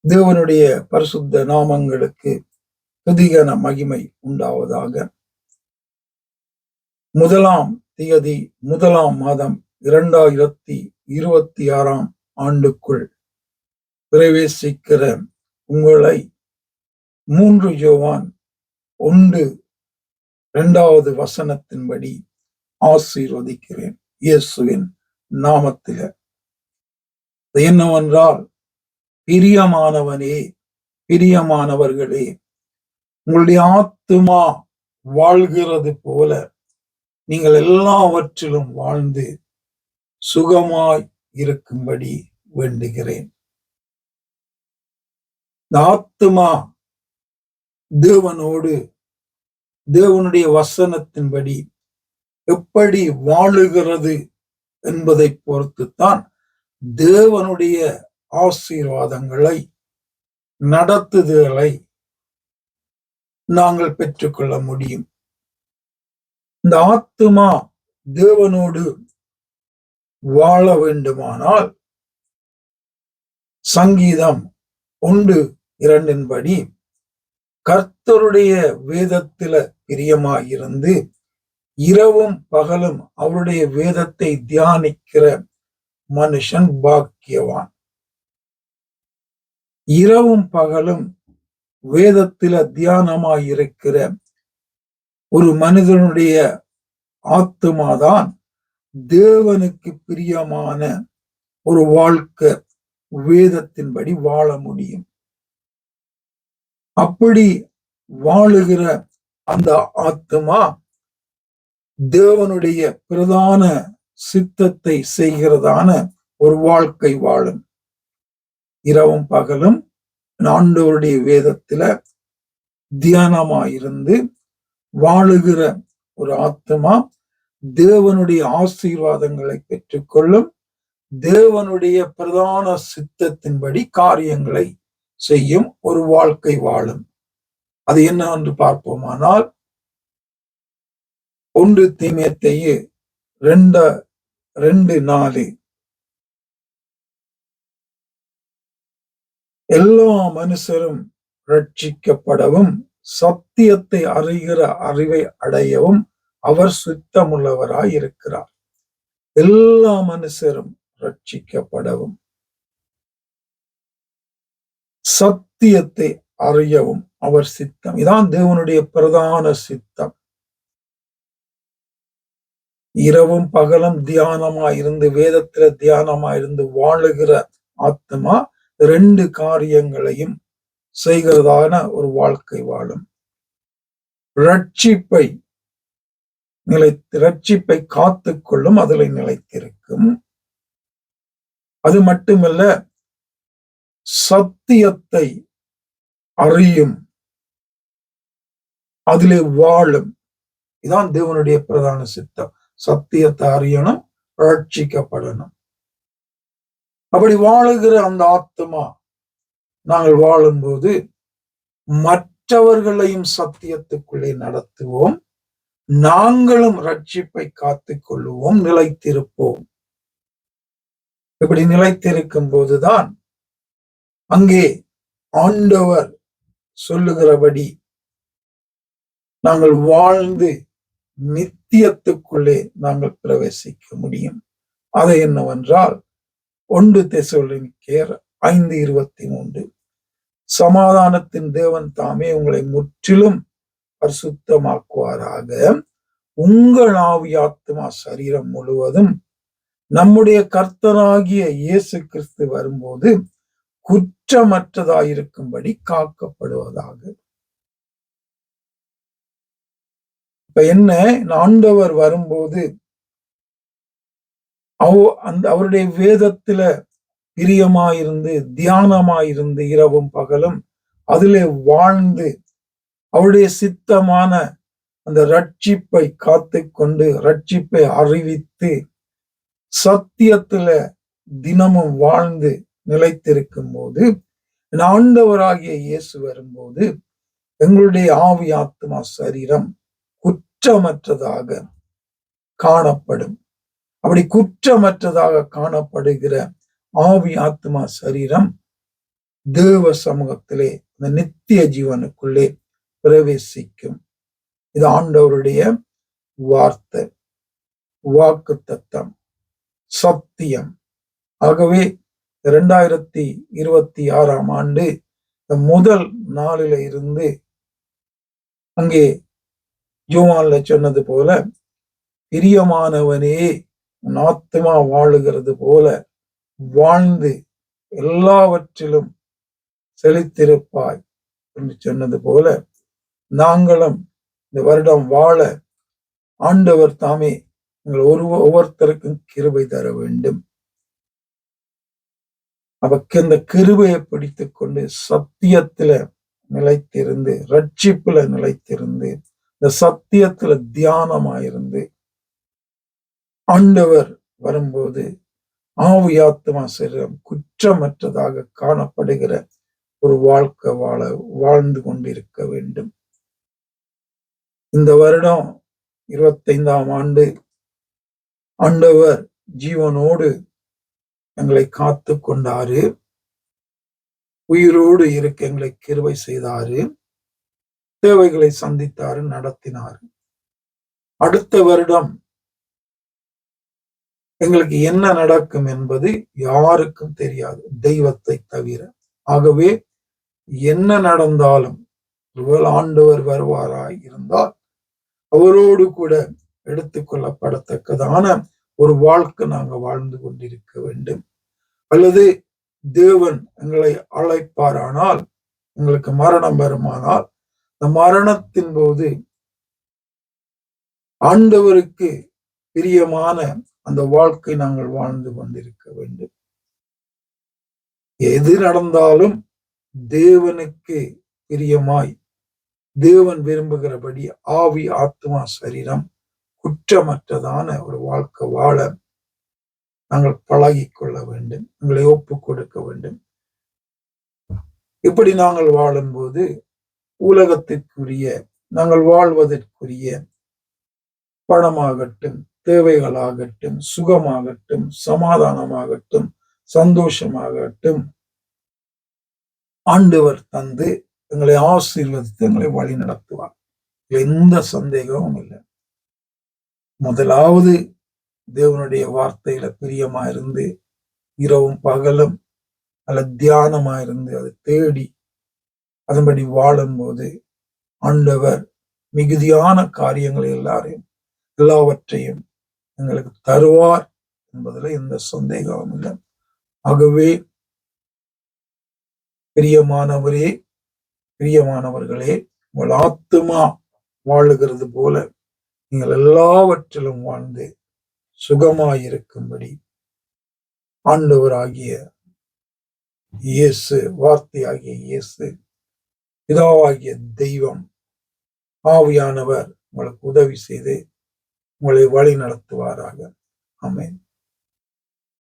தேவனுடைய பரிசுத்த நாமங்களுக்கு துதிகன மகிமை உண்டாவதாக. 1 1 மாதம் 2026 ஆண்டுக்குள் பிரவேசிக்கிற உங்களை 3 யோவான் 1:2 ஆசீர்வதிக்கிறேன் இயேசுவின் நாமத்தில. என்னவென்றால், பிரியமானவனே, பிரியமானவர்களே, உங்களுடைய ஆத்துமா வாழ்கிறது போல நீங்கள் எல்லாவற்றிலும் வாழ்ந்து சுகமாய் இருக்கும்படி வேண்டுகிறேன். இந்த ஆத்துமா தேவனோடு தேவனுடைய வசனத்தின்படி எப்படி வாழுகிறது என்பதை பொறுத்துத்தான் தேவனுடைய ஆசீர்வாதங்களை, நடத்துதலை நாங்கள் பெற்றுக்கொள்ள முடியும். இந்த ஆத்துமா தேவனோடு வாழ வேண்டுமானால் சங்கீதம் 1:2 கர்த்தருடைய வேதத்தில பிரியமாயிருந்து இரவும் பகலும் அவருடைய வேதத்தை தியானிக்கிற மனுஷன் பாக்கியவான். இரவும் பகலும் வேதத்தில தியானமாயிருக்கிற ஒரு மனிதனுடைய ஆத்துமாதான் தேவனுக்கு பிரியமான ஒரு வாழ்க்கை, வேதத்தின்படி வாழ முடியும். அப்படி வாழுகிற அந்த ஆத்துமா தேவனுடைய பிரதான சித்தத்தை செய்கிறதான ஒரு வாழ்க்கை வாழும். இரவும் பகலும் ஆண்டவருடைய வேதத்தில தியானமாயிருந்து வாழுகிற ஒரு ஆத்துமா தேவனுடைய ஆசீர்வாதங்களை பெற்றுக்கொள்ளும். தேவனுடைய பிரதான சித்தத்தின்படி காரியங்களை செய்யும் ஒரு வாழ்க்கை வாழும். அது என்னவென்று பார்ப்போமானால், 1 தீமோத்தேயு 2:4 எல்லா மனுஷரும் ரட்சிக்கப்படவும் சத்தியத்தை அறிகிற அறிவை அடையவும் அவர் சுத்தமுள்ளவராய் இருக்கிறார். எல்லா மனுஷரும் ரட்சிக்கப்படவும் சத்தியத்தை அறியவும் அவர் சித்தம். இதான் தேவனுடைய பிரதான சித்தம். இரவும் பகலும் தியானமாயிருந்து, வேதத்தில தியானமாயிருந்து வாழுகிற ஆத்மா 2 காரியங்களையும் செய்கிறதான ஒரு வாழ்க்கை வாழும். ரட்சிப்பை காத்துக்கொள்ளும், அதில் நிலைத்திருக்கும். அது மட்டுமல்ல, சத்தியத்தை அறியும், அதிலே வாழும். இதான் தேவனுடைய பிரதான சித்தம். சத்தியத்தை அறியணும், ரட்சிக்கப்படணும். அப்படி வாழுகிற அந்த ஆத்மா நாங்கள் வாழும்போது மற்றவர்களையும் சத்தியத்துக்குள்ளே நடத்துவோம், நாங்களும் ரட்சிப்பை காத்துக் கொள்ளுவோம், நிலைத்திருப்போம். இப்படி நிலைத்திருக்கும் போதுதான் அங்கே ஆண்டவர் சொல்லுகிறபடி நாங்கள் வாழ்ந்து நித்தியத்துக்குள்ளே நாங்கள் பிரவேசிக்க முடியும். அது என்னவென்றால் 1 தெசலோனிக்கேயர் 5:23 சமாதானத்தின் தேவன் தாமே உங்களை முற்றிலும் பரிசுத்தமாக்குவாராக. உங்கள் ஆவி, ஆத்துமா, சரீரம் முழுவதும் நம்முடைய கர்த்தராகிய இயேசு கிறிஸ்து வரும்போது குற்றமற்றதாயிருக்கும்படி காக்கப்படுவதாக. இப்ப என்ன, ஆண்டவர் வரும்போது அவருடைய வேதத்தில பிரியமாயிருந்து, தியானமாயிருந்து, இரவும் பகலும் அதிலே வாழ்ந்து அவருடைய சித்தமான அந்த ரட்சிப்பை காத்துக்கொண்டு, ரட்சிப்பை அறிவித்து, சத்தியத்துல தினமும் வாழ்ந்து நிலைத்திருக்கும் போது, ஆண்டவராகிய இயேசு வரும்போது எங்களுடைய ஆவி, ஆத்மா, சரீரம் குற்றமற்றதாக காணப்படும். அப்படி குற்றமற்றதாக காணப்படுகிற ஆவி, ஆத்மா, சரீரம் தேவ சமூகத்திலே அந்த நித்திய ஜீவனுக்குள்ளே பிரவேசிக்கும். இது ஆண்டவருடைய வார்த்தை, வாக்கு தத்தம், சத்தியம். ஆகவே 2026ஆம் ஆண்டு முதல் நாளில இருந்து அங்கே யோவான்ல சொன்னது போல, பிரியமானவனே உன் ஆத்துமா வாழுகிறது போல வாழ்ந்து எல்லாவற்றிலும் செழித்திருப்பாய் என்று சொன்னது போல, நாங்களும் இந்த வருடம் வாழ ஆண்டவர் தாமே எங்கள் ஒவ்வொருத்தருக்கும் கிருபை தர வேண்டும். அவருக்கு இந்த கிருபையை பிடித்துக் கொண்டு சத்தியத்துல நிலைத்திருந்து, ரட்சிப்புல நிலைத்திருந்து, இந்த சத்தியத்துல தியானமாயிருந்து, ஆண்டவர் வரும்போது ஆவி ஆத்துமா சரீரம் குற்றமற்றதாக காணப்படுகிற ஒரு வாழ்க்கை வாழ்ந்து கொண்டிருக்க வேண்டும். இந்த வருடம் 25ஆம் ஆண்டு ஆண்டவர் ஜீவனோடு எங்களை காத்து கொண்டாரு, உயிரோடு இருக்க எங்களை கிருபை செய்தாரு, தேவைகளை சந்தித்தாரு, நடத்தினாரு. அடுத்த வருடம் எங்களுக்கு என்ன நடக்கும் என்பது யாருக்கும் தெரியாது, தெய்வத்தை தவிர. ஆகவே என்ன நடந்தாலும் ஒருவேளை ஆண்டவர் வருவாராய் இருந்தால் அவரோடு கூட எடுத்துக்கொள்ளப்படத்தக்கதான ஒரு வாழ்க்கை நாங்க வாழ்ந்து கொண்டிருக்க வேண்டும். அல்லது தேவன் எங்களை அழைப்பாரானால், எங்களுக்கு மரணம் வருமானால், இந்த மரணத்தின் போது ஆண்டவருக்கு பிரியமான அந்த வாழ்க்கை நாங்கள் வாழ்ந்து கொண்டிருக்க வேண்டும். எது நடந்தாலும் தேவனுக்கு பிரியமாய், தேவன் விரும்புகிறபடி ஆவி ஆத்மா சரீரம் குற்றமற்றதான ஒரு வாழ்க்கை வாழ நாங்கள் பழகி கொள்ள வேண்டும், எங்களை ஒப்பு கொடுக்க வேண்டும். இப்படி நாங்கள் வாழும்போது உலகத்திற்குரிய, நாங்கள் வாழ்வதற்குரிய பணமாகட்டும், தேவைகளாகட்டும், சுகமாகட்டும், சமாதானமாகட்டும், சந்தோஷமாகட்டும் ஆண்டவர் தந்து எங்களை ஆசீர்வதித்து எங்களை வழி நடத்துவார். எந்த சந்தேகமும் இல்லை. முதலாவது தேவனுடைய வார்த்தையில பிரியமா இருந்து, இரவும் பகலும் அல்ல தியானமா இருந்து அதை தேடி அதன்படி வாழும்போது ஆண்டவர் மிகுதியான காரியங்களை எல்லாவற்றையும் எங்களுக்கு தருவார் என்பதுல எந்த சந்தேகமும் இல்லை. ஆகவே பிரியமானவர்களே, உங்கள் ஆத்துமா வாழுகிறது போல நீங்கள் எல்லாவற்றிலும் வாழ்ந்து சுகமாயிருக்கும்படி ஆண்டவராகிய இயேசு, வார்த்தையாகிய இயேசு, பிதாவாகிய தெய்வம், ஆவியானவர் உங்களுக்கு உதவி செய்து உங்களை வழி நடத்துவாராக. ஆமென்.